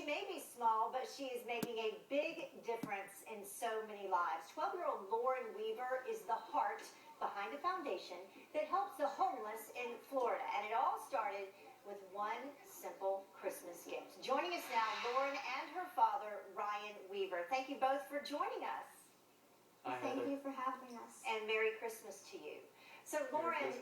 may be small, but she is making a big difference in so many lives. 12-year-old Lauren Weaver is the heart behind a foundation that helps the homeless in Florida. And it all started with one simple Christmas gift. Joining us now, Lauren and her father, Ryan Weaver. Thank you both for joining us. Thank you for having us. And Merry Christmas to you. So Lauren,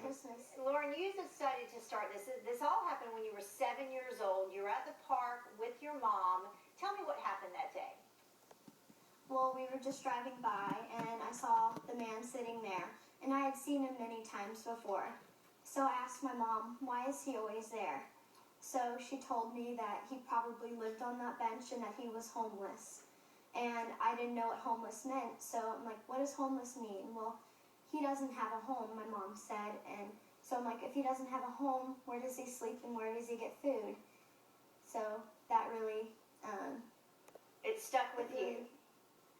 Lauren, you decided to start this. This all happened when you were 7 years old. You were at the park with your mom. Tell me what happened that day. Well, we were just driving by, and I saw the man sitting there, and I had seen him many times before. So I asked my mom, why is he always there? So she told me that he probably lived on that bench and that he was homeless. And I didn't know what homeless meant, so I'm like, what does homeless mean? Well, he doesn't have a home, my mom said, and so I'm like, if he doesn't have a home, where does he sleep and where does he get food? So that really... it stuck with you?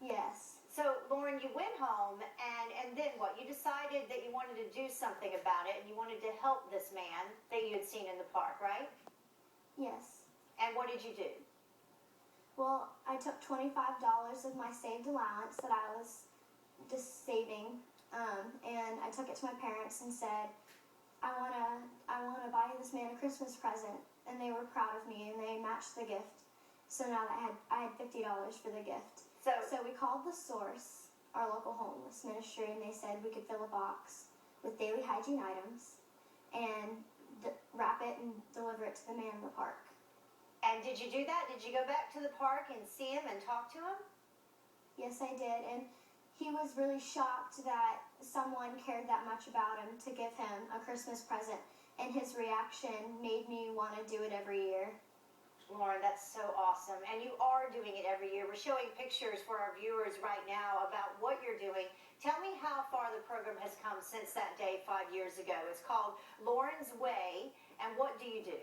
Yes. So, Lauren, you went home, and then what? You decided that you wanted to do something about it, and you wanted to help this man that you had seen in the park, right? Yes. And what did you do? Well, I took $25 of my saved allowance that I was just saving, and I took it to my parents and said, I wanna buy this man a Christmas present, and they were proud of me, and they matched the gift. So now that I had $50 for the gift. So we called The Source, our local homeless ministry, and they said we could fill a box with daily hygiene items and wrap it and deliver it to the man in the park. And did you do that? Did you go back to the park and see him and talk to him? Yes, I did, and he was really shocked that someone cared that much about him to give him a Christmas present, and his reaction made me want to do it every year. Lauren, that's so awesome, and you are doing it every year. We're showing pictures for our viewers right now about what you're doing. Tell me how far the program has come since that day 5 years ago. It's called Lauren's Way, and what do you do?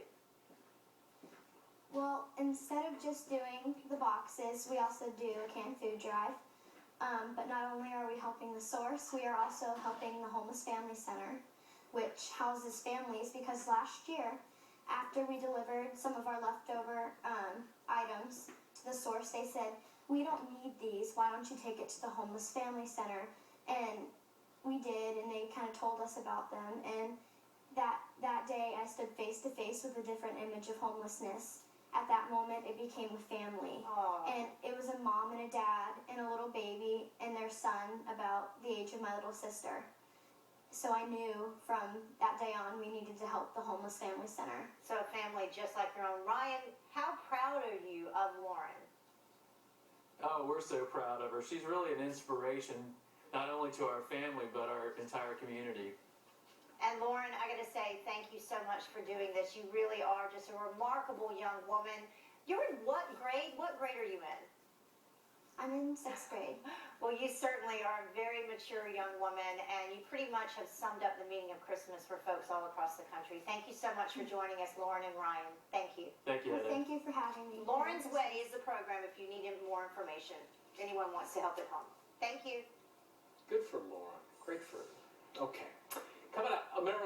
Well, instead of just doing the boxes, we also do a canned food drive. But not only are we helping The Source, we are also helping the Homeless Family Center, which houses families, because last year, after we delivered some of our leftover items to The Source, they said, we don't need these, why don't you take it to the Homeless Family Center? And we did, and they kind of told us about them, and that day I stood face to face with a different image of homelessness. At that moment, it became a family. Aww. And it was a mom and a dad and a little baby and their son about the age of my little sister. So I knew from that day on we needed to help the Homeless Family Center. So a family just like your own. Ryan, how proud are you of Lauren? Oh, we're so proud of her. She's really an inspiration, not only to our family, but our entire community. And Lauren, I got to say thank you so much for doing this. You really are just a remarkable young woman. You're in what grade? What grade are you in? I'm in 6th grade. Well, you certainly are a very mature young woman, and you pretty much have summed up the meaning of Christmas for folks all across the country. Thank you so much for joining us, Lauren and Ryan. Thank you. Thank you, Well, thank you for having me. Lauren's Way is the program if you need more information. If anyone wants to help at home. Thank you. Good for Lauren. Great for her. Okay. Coming up, a minute.